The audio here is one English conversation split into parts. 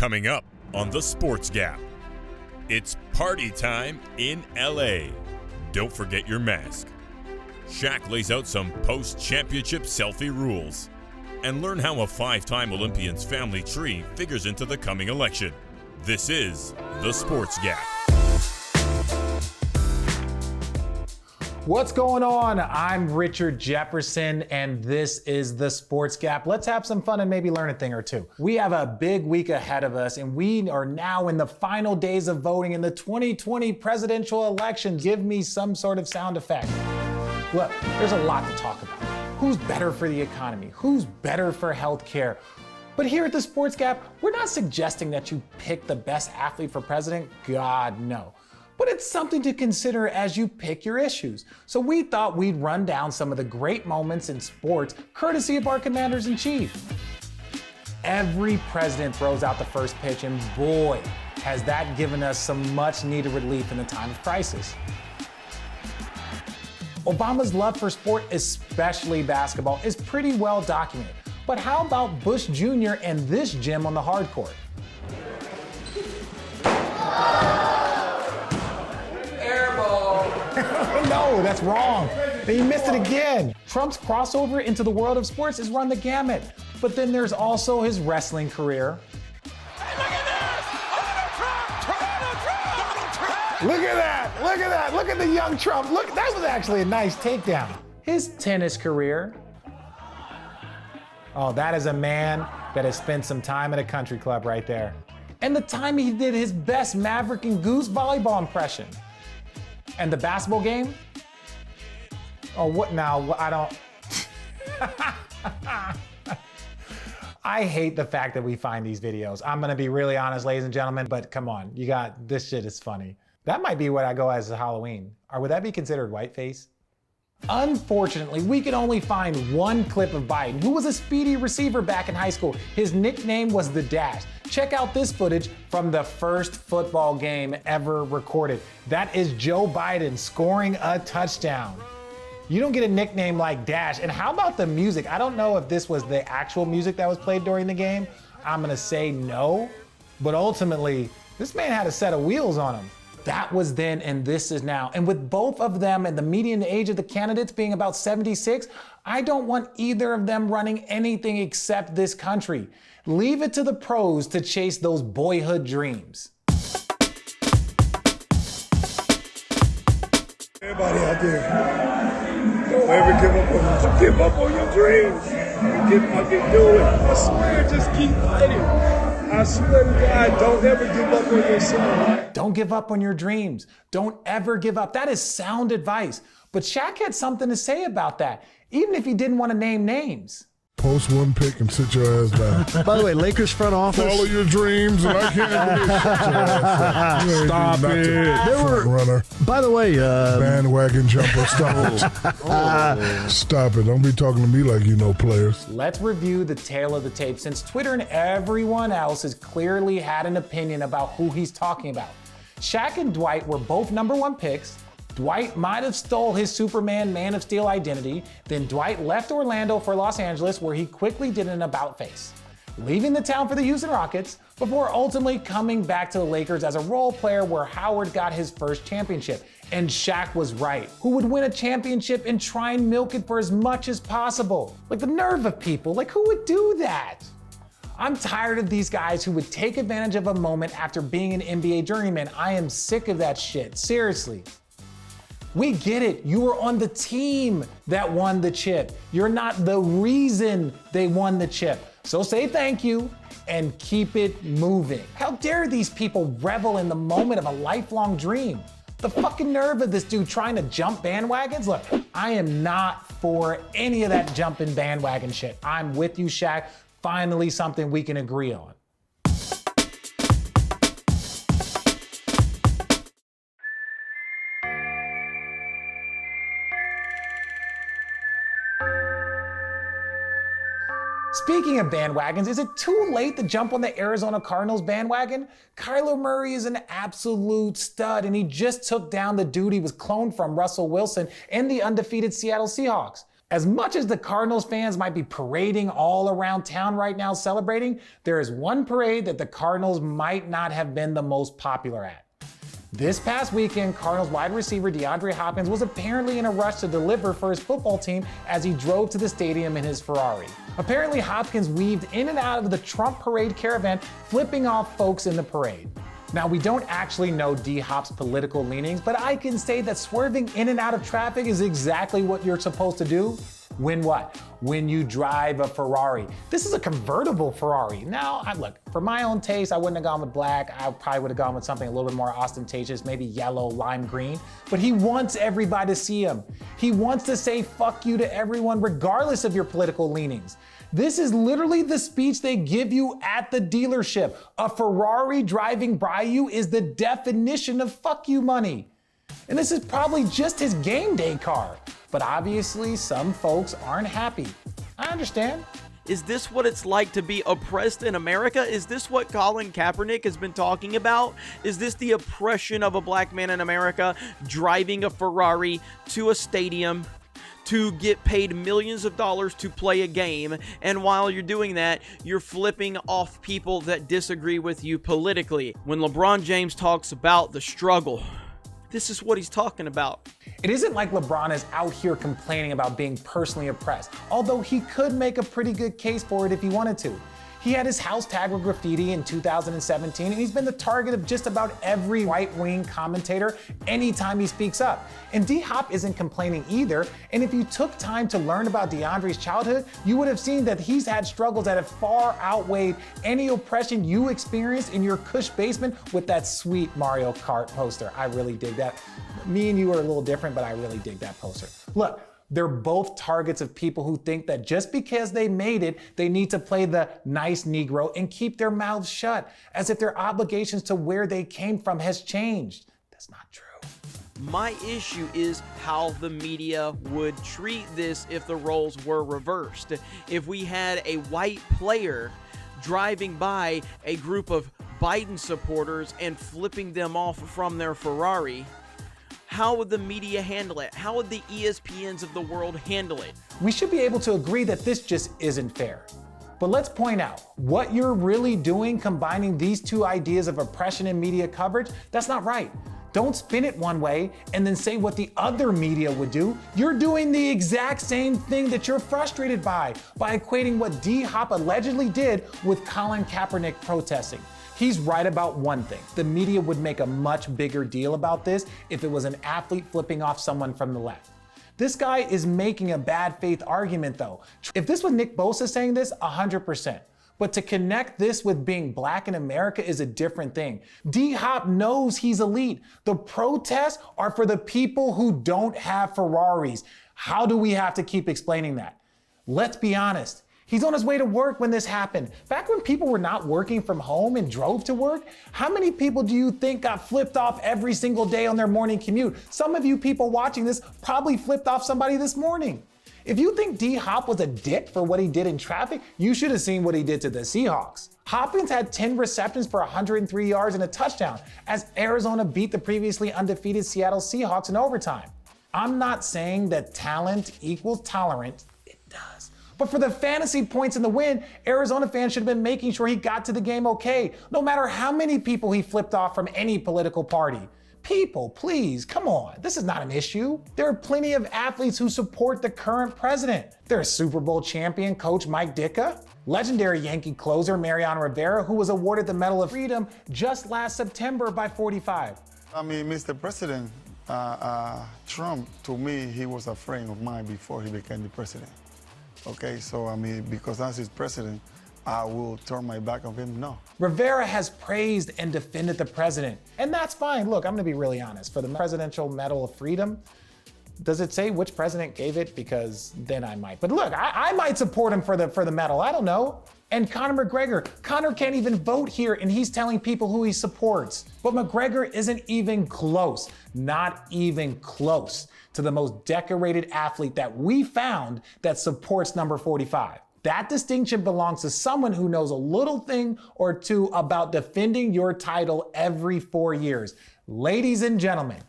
Coming up on The Sports Gap, it's party time in LA. Don't forget your mask. Shaq lays out some post-championship selfie rules. And learn how a five-time Olympian's family tree figures into the coming election. This is The Sports Gap. What's going on? I'm Richard Jefferson, and this is The Sports Gap. Let's have some fun and maybe learn a thing or two. We have a big week ahead of us, and we are now in the final days of voting in the 2020 presidential election. Give me some sort of sound effect. Look, there's a lot to talk about. Who's better for the economy? Who's better for healthcare? But here at The Sports Gap, we're not suggesting that you pick the best athlete for president. God, no. But it's something to consider as you pick your issues. So we thought we'd run down some of the great moments in sports, courtesy of our commanders-in-chief. Every president throws out the first pitch, and boy, has that given us some much-needed relief in the time of crisis. Obama's love for sport, especially basketball, is pretty well documented. But how about Bush Jr. and this gem on the hard court? No, that's wrong. He missed it again. Trump's crossover into the world of sports has run the gamut. But then there's also his wrestling career. Hey, look at this! Donald Trump! Look at that! Look at that! Look at the young Trump. Look, that was actually a nice takedown. His tennis career. Oh, that is a man that has spent some time at a country club right there. And the time he did his best Maverick and Goose volleyball impression. And the basketball game? Oh, what now? I don't. I hate the fact that we find these videos. I'm gonna be really honest, ladies and gentlemen, but come on, this shit is funny. That might be what I go as a Halloween. Or would that be considered whiteface? Unfortunately, we can only find one clip of Biden, who was a speedy receiver back in high school. His nickname was the Dash. Check out this footage from the first football game ever recorded. That is Joe Biden scoring a touchdown. You don't get a nickname like Dash. And how about the music? I don't know if this was the actual music that was played during the game. I'm gonna say no, but ultimately, this man had a set of wheels on him. That was then and this is now. And with both of them and the median age of the candidates being about 76, I don't want either of them running anything except this country. Leave it to the pros to chase those boyhood dreams. Everybody out there, don't ever give up on your dreams. You can fucking do it. I swear, just keep fighting. I swear to God, don't ever give up on yourself. Don't give up on your dreams. Don't ever give up. That is sound advice. But Shaq had something to say about that, even if he didn't want to name names. Post one pick and sit your ass down. By the way, Lakers front office. Follow your dreams, and I can't believe it. Stop it. There were, runner. By the way, bandwagon jumper. Stop it. Stop it. Don't be talking to me like you know players. Let's review the tale of the tape, since Twitter and everyone else has clearly had an opinion about who he's talking about. Shaq and Dwight were both #1 picks. Dwight might have stole his Superman Man of Steel identity, then Dwight left Orlando for Los Angeles, where he quickly did an about-face, leaving the town for the Houston Rockets before ultimately coming back to the Lakers as a role player, where Howard got his first championship. And Shaq was right. Who would win a championship and try and milk it for as much as possible? Like, the nerve of people, like, who would do that? I'm tired of these guys who would take advantage of a moment after being an NBA journeyman. I am sick of that shit, seriously. We get it. You were on the team that won the chip. You're not the reason they won the chip. So say thank you and keep it moving. How dare these people revel in the moment of a lifelong dream? The fucking nerve of this dude trying to jump bandwagons. Look, I am not for any of that jumping bandwagon shit. I'm with you, Shaq. Finally something we can agree on. Speaking of bandwagons, is it too late to jump on the Arizona Cardinals bandwagon? Kyler Murray is an absolute stud, and he just took down the dude he was cloned from, Russell Wilson, and the undefeated Seattle Seahawks. As much as the Cardinals fans might be parading all around town right now celebrating, there is one parade that the Cardinals might not have been the most popular at. This past weekend, Cardinals wide receiver Deandre Hopkins was apparently in a rush to deliver for his football team as he drove to the stadium in his Ferrari. Apparently, Hopkins weaved in and out of the Trump parade caravan, flipping off folks in the parade. Now, we don't actually know D-Hop's political leanings, but I can say that swerving in and out of traffic is exactly what you're supposed to do. When what? When you drive a Ferrari. This is a convertible Ferrari. Now, look, for my own taste, I wouldn't have gone with black. I probably would have gone with something a little bit more ostentatious, maybe yellow, lime green. But he wants everybody to see him. He wants to say fuck you to everyone, regardless of your political leanings. This is literally the speech they give you at the dealership. A Ferrari driving by you is the definition of fuck you money. And this is probably just his game day car. But obviously, some folks aren't happy. I understand. Is this what it's like to be oppressed in America? Is this what Colin Kaepernick has been talking about? Is this the oppression of a black man in America driving a Ferrari to a stadium to get paid millions of dollars to play a game, and while you're doing that, you're flipping off people that disagree with you politically? When LeBron James talks about the struggle, this is what he's talking about. It isn't like LeBron is out here complaining about being personally oppressed, although he could make a pretty good case for it if he wanted to. He had his house tagged with graffiti in 2017, and he's been the target of just about every right-wing commentator anytime he speaks up. And D-Hop isn't complaining either, and if you took time to learn about DeAndre's childhood, you would have seen that he's had struggles that have far outweighed any oppression you experienced in your cush basement with that sweet Mario Kart poster. I really dig that. Me and you are a little different, but I really dig that poster. Look, they're both targets of people who think that just because they made it, they need to play the nice Negro and keep their mouths shut, as if their obligations to where they came from has changed. That's not true. My issue is how the media would treat this if the roles were reversed. If we had a white player driving by a group of Biden supporters and flipping them off from their Ferrari, how would the media handle it? How would the ESPNs of the world handle it? We should be able to agree that this just isn't fair. But let's point out, what you're really doing combining these two ideas of oppression and media coverage, that's not right. Don't spin it one way and then say what the other media would do. You're doing the exact same thing that you're frustrated by equating what D-Hop allegedly did with Colin Kaepernick protesting. He's right about one thing. The media would make a much bigger deal about this if it was an athlete flipping off someone from the left. This guy is making a bad faith argument though. If this was Nick Bosa saying this, 100%. But to connect this with being black in America is a different thing. D-Hop knows he's elite. The protests are for the people who don't have Ferraris. How do we have to keep explaining that? Let's be honest. He's on his way to work when this happened. Back when people were not working from home and drove to work, how many people do you think got flipped off every single day on their morning commute? Some of you people watching this probably flipped off somebody this morning. If you think D-Hop was a dick for what he did in traffic, you should have seen what he did to the Seahawks. Hopkins had 10 receptions for 103 yards and a touchdown as Arizona beat the previously undefeated Seattle Seahawks in overtime. I'm not saying that talent equals tolerance. It does. But for the fantasy points in the win, Arizona fans should have been making sure he got to the game okay, no matter how many people he flipped off from any political party. People, please, come on. This is not an issue. There are plenty of athletes who support the current president. There's Super Bowl champion coach Mike Ditka, legendary Yankee closer Mariano Rivera, who was awarded the Medal of Freedom just last September by 45. I mean, Mr. President, Trump, to me, he was a friend of mine before he became the president. Okay, so I mean, because as his president, I will turn my back on him? No. Rivera has praised and defended the president, and that's fine. Look, I'm gonna be really honest. For the Presidential Medal of Freedom, does it say which president gave it? Because then I might. But look, I might support him for the medal. I don't know. And Conor McGregor. Conor can't even vote here, and he's telling people who he supports. But McGregor isn't even close, not even close, to the most decorated athlete that we found that supports number 45. That distinction belongs to someone who knows a little thing or two about defending your title every 4 years. Ladies and gentlemen,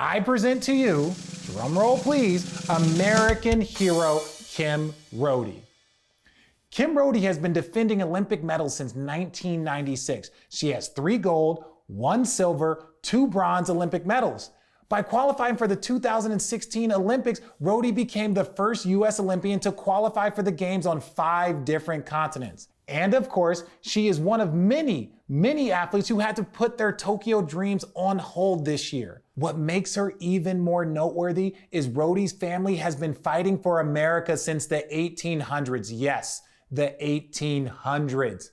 I present to you, drum roll please, American hero Kim Rhode. Kim Rhode has been defending Olympic medals since 1996. She has 3 gold, 1 silver, 2 bronze Olympic medals. By qualifying for the 2016 Olympics, Rhode became the first U.S. Olympian to qualify for the Games on 5 different continents. And of course, she is one of many athletes who had to put their Tokyo dreams on hold this year. What makes her even more noteworthy is Rhode's family has been fighting for America since the 1800s. Yes, the 1800s.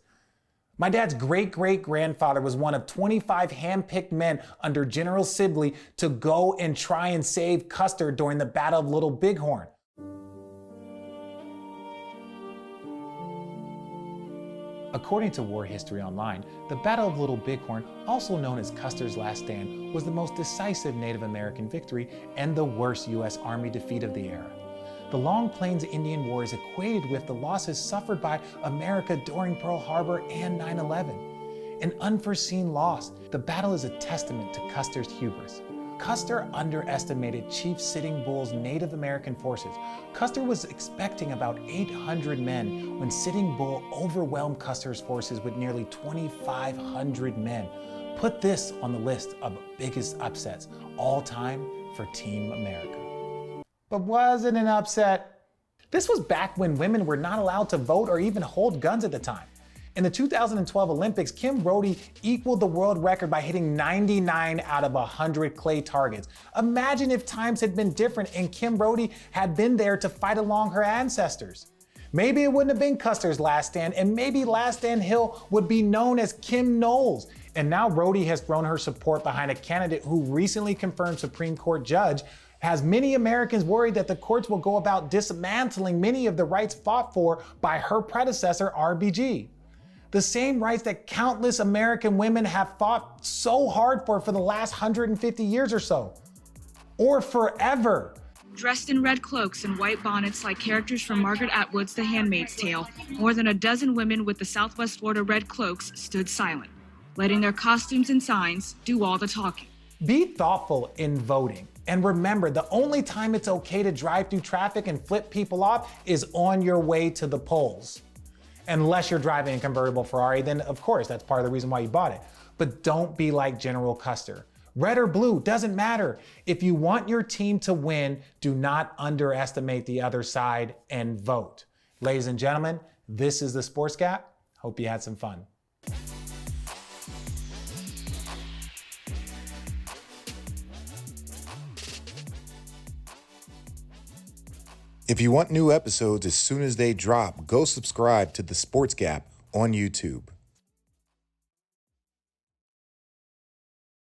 My dad's great-great-grandfather was one of 25 hand-picked men under General Sibley to go and try and save Custer during the Battle of Little Bighorn. According to War History Online, the Battle of Little Bighorn, also known as Custer's Last Stand, was the most decisive Native American victory and the worst U.S. Army defeat of the era. The Long Plains Indian War is equated with the losses suffered by America during Pearl Harbor and 9/11. An unforeseen loss, the battle is a testament to Custer's hubris. Custer underestimated Chief Sitting Bull's Native American forces. Custer was expecting about 800 men when Sitting Bull overwhelmed Custer's forces with nearly 2,500 men. Put this on the list of biggest upsets all time for Team America. But was it an upset? This was back when women were not allowed to vote or even hold guns at the time. In the 2012 Olympics, Kim Rhode equaled the world record by hitting 99 out of 100 clay targets. Imagine if times had been different and Kim Rhode had been there to fight along her ancestors. Maybe it wouldn't have been Custer's Last Stand, and maybe Last Stand Hill would be known as Kim Knowles. And now Rhode has thrown her support behind a candidate who recently confirmed Supreme Court judge, has many Americans worried that the courts will go about dismantling many of the rights fought for by her predecessor, RBG. The same rights that countless American women have fought so hard for the last 150 years or so. Or forever. Dressed in red cloaks and white bonnets like characters from Margaret Atwood's The Handmaid's Tale, more than a dozen women with the Southwest Florida red cloaks stood silent, letting their costumes and signs do all the talking. Be thoughtful in voting. And remember, the only time it's okay to drive through traffic and flip people off is on your way to the polls. Unless you're driving a convertible Ferrari, then of course, that's part of the reason why you bought it. But don't be like General Custer. Red or blue, doesn't matter. If you want your team to win, do not underestimate the other side and vote. Ladies and gentlemen, this is the Sports Gap. Hope you had some fun. If you want new episodes as soon as they drop, go subscribe to The Sports Gap on YouTube.